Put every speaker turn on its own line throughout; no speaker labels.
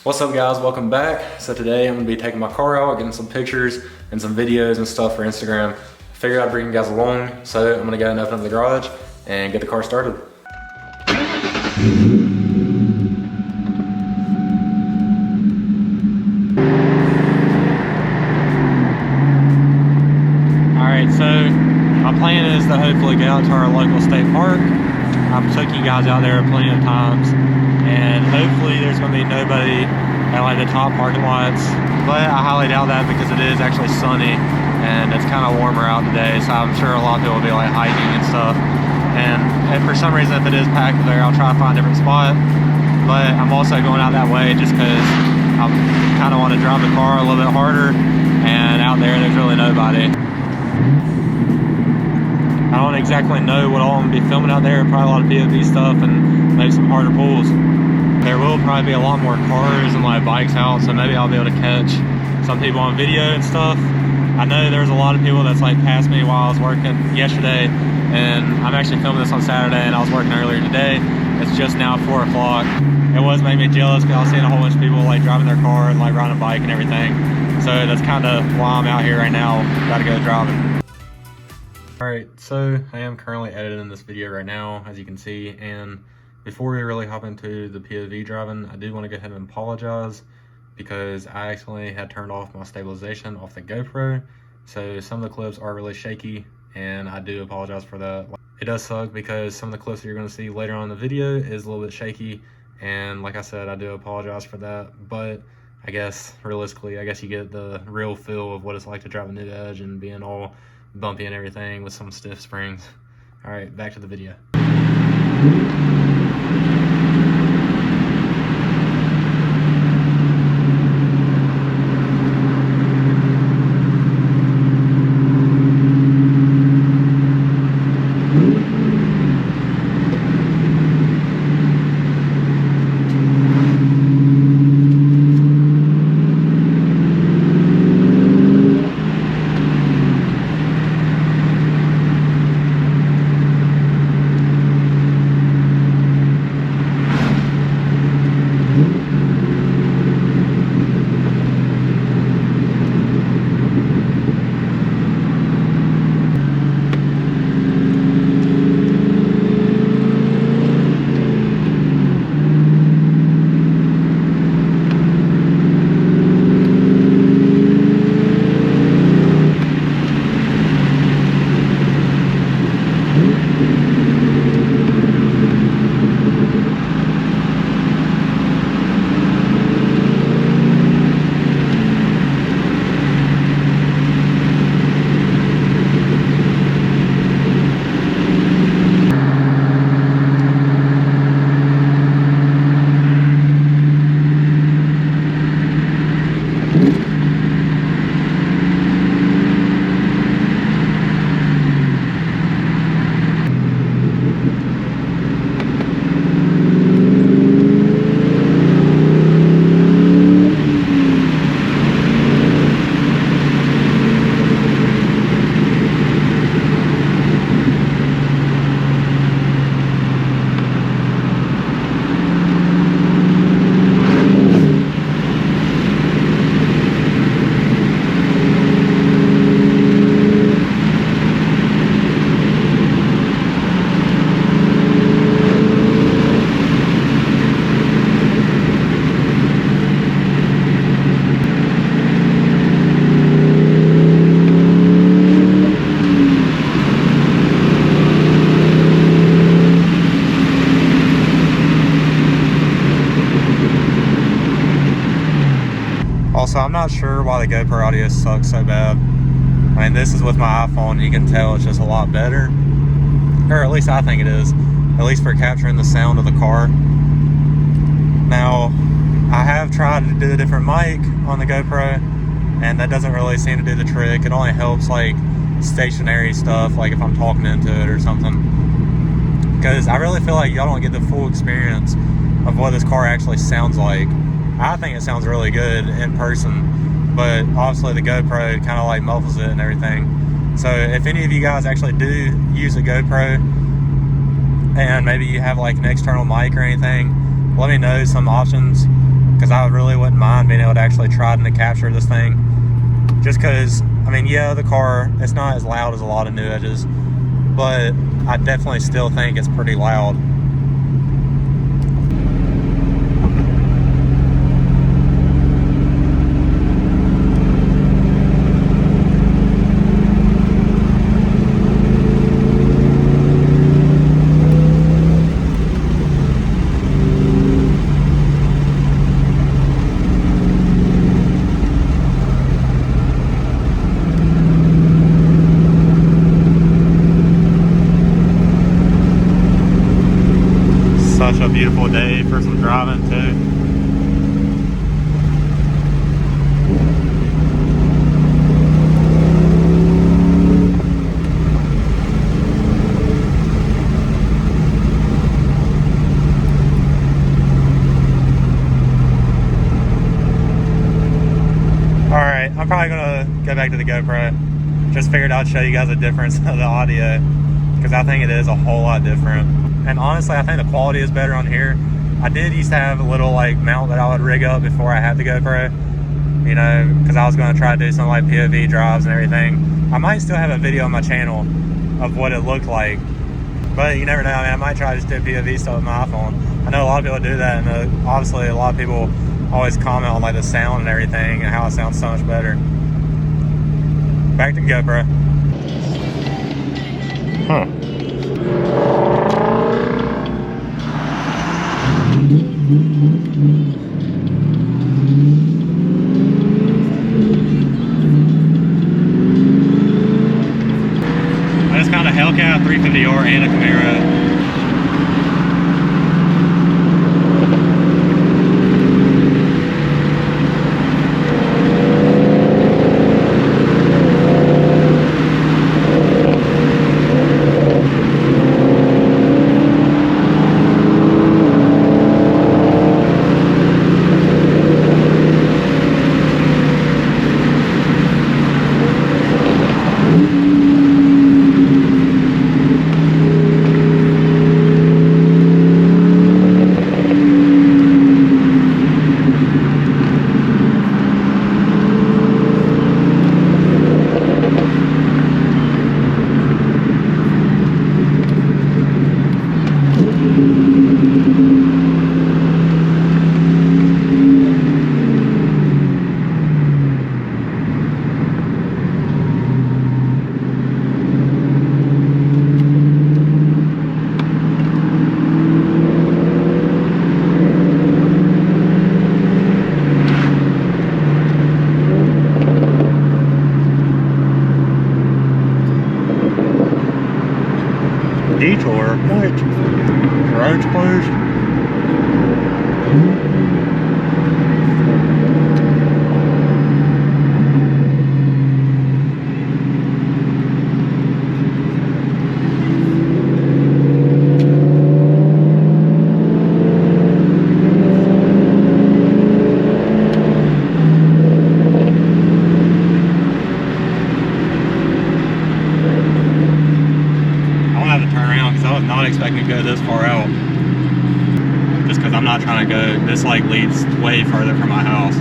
What's up guys, welcome back. So today I'm gonna be taking my car out, getting some pictures and some videos and stuff for Instagram. Figured I'd bring you guys along, so I'm gonna go and open up the garage and get the car started. Alright, so my plan is to hopefully get out to our local state park. I've took you guys out there plenty of times, and hopefully there's going to be nobody at like the top parking lots, but I highly doubt that because it is actually sunny and it's kind of warmer out today, so I'm sure a lot of people will be like hiking and stuff. And if for some reason if it is packed there, I'll try to find a different spot, but I'm also going out that way just because I kind of want to drive the car a little bit harder, and out there's really nobody. I don't exactly know what all I'm going to be filming out there. Probably a lot of POV stuff and maybe some harder pulls. There will probably be a lot more cars and like bikes out, so maybe I'll be able to catch some people on video and stuff. I know there's a lot of people that's like passed me while I was working yesterday, and I'm actually filming this on Saturday and I was working earlier today. It's just now 4 o'clock. It was making me jealous because I was seeing a whole bunch of people like driving their car and like riding a bike and everything. So that's kind of why I'm out here right now, got to go driving. Alright, so I am currently editing this video right now, as you can see, and before we really hop into the POV driving, I do want to go ahead and apologize because I accidentally had turned off my stabilization off the GoPro, so some of the clips are really shaky, and I do apologize for that. It does suck because some of the clips that you're going to see later on in the video is a little bit shaky, and like I said, I do apologize for that, but I guess realistically, I guess you get the real feel of what it's like to drive a new Edge and being all bumpy and everything with some stiff springs. All right, back to the video. Also, I'm not sure why the GoPro audio sucks so bad. I mean, this is with my iPhone, you can tell it's just a lot better. Or at least I think it is. At least for capturing the sound of the car. Now, I have tried to do a different mic on the GoPro, and that doesn't really seem to do the trick. It only helps like stationary stuff, like if I'm talking into it or something. Because I really feel like y'all don't get the full experience of what this car actually sounds like. I think it sounds really good in person, but obviously the GoPro kind of like muffles it and everything. So if any of you guys actually do use a GoPro and maybe you have like an external mic or anything, let me know some options, because I really wouldn't mind being able to actually try to capture this thing. Just because, I mean, yeah, the car, it's not as loud as a lot of new edges, but I definitely still think it's pretty loud. Such a beautiful day for some driving too. Alright, I'm probably gonna go back to the GoPro. Just figured I'd show you guys the difference of the audio, because I think it is a whole lot different. And honestly, I think the quality is better on here. I did used to have a little like mount that I would rig up before I had the GoPro, you know, because I was going to try to do some like POV drives and everything. I might still have a video on my channel of what it looked like, but you never know. I mean, I might try to just do POV stuff with my iPhone. I know a lot of people do that, and obviously a lot of people always comment on like the sound and everything and how it sounds so much better. Back to GoPro. Huh. I just found a Hellcat 350R and a Camaro. Detour? What? Road's closed? Not expecting to go this far out, just because I'm not trying to go. This like leads way further from my house.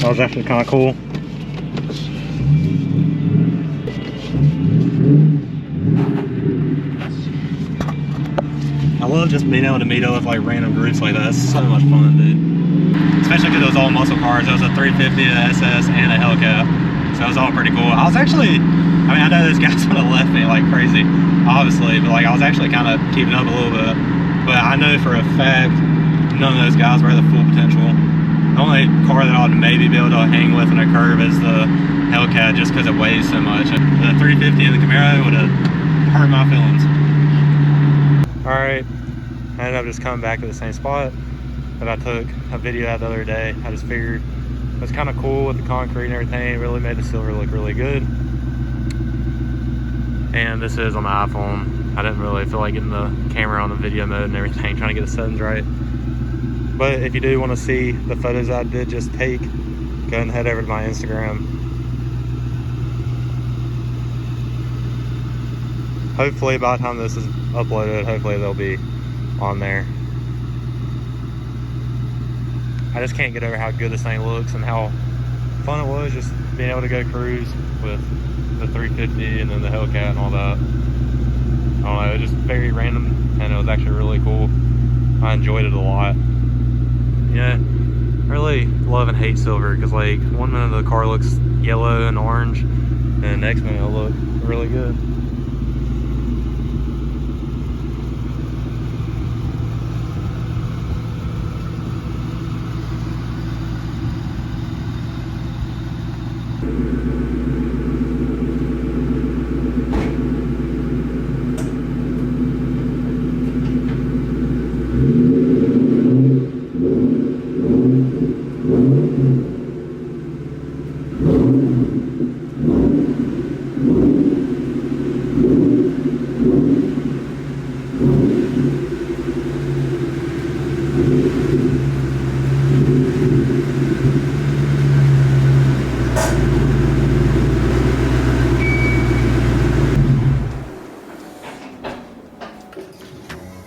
That was actually kind of cool. love just being able to meet up with like random groups like that. That's so much fun, dude. Especially because it was all muscle cars. It was a 350, an SS, and a Hellcat. So it was all pretty cool. I was actually, I mean, I know this guy's would have left me like crazy, obviously, but like I was actually kind of keeping up a little bit. But I know for a fact none of those guys were at the full potential. The only car that I'd maybe be able to hang with in a curve is the Hellcat, just because it weighs so much. The 350 and the Camaro would have hurt my feelings. All right, I ended up just coming back to the same spot that I took a video at the other day. I just figured it was kind of cool with the concrete and everything. It really made the silver look really good. And this is on my iPhone. I didn't really feel like getting the camera on the video mode and everything, trying to get the settings right. But if you do want to see the photos I did just take, go ahead and head over to my Instagram. Hopefully by the time this is uploaded, hopefully they'll be on there. I just can't get over how good this thing looks and how fun it was just being able to go cruise with the 350 and then the Hellcat and all that. I don't know, it was just very random and it was actually really cool. I enjoyed it a lot. Yeah, I really love and hate silver because like one minute the car looks yellow and orange and the next minute it'll look really good.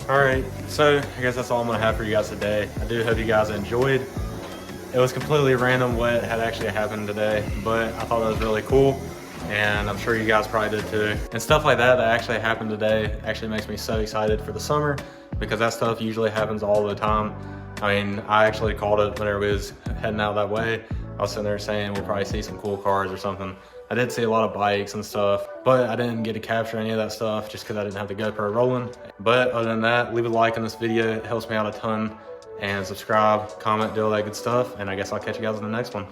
Alright, so I guess that's all I'm going to have for you guys today. I do hope you guys enjoyed. It was completely random what had actually happened today, but I thought that was really cool, and I'm sure you guys probably did too. And stuff like that actually happened today actually makes me so excited for the summer, because that stuff usually happens all the time. I mean, I actually called it whenever we was heading out that way. I was sitting there saying we'll probably see some cool cars or something. I did see a lot of bikes and stuff, but I didn't get to capture any of that stuff just because I didn't have the GoPro rolling. But other than that, leave a like on this video. It helps me out a ton. And subscribe, comment, do all that good stuff. And I guess I'll catch you guys in the next one.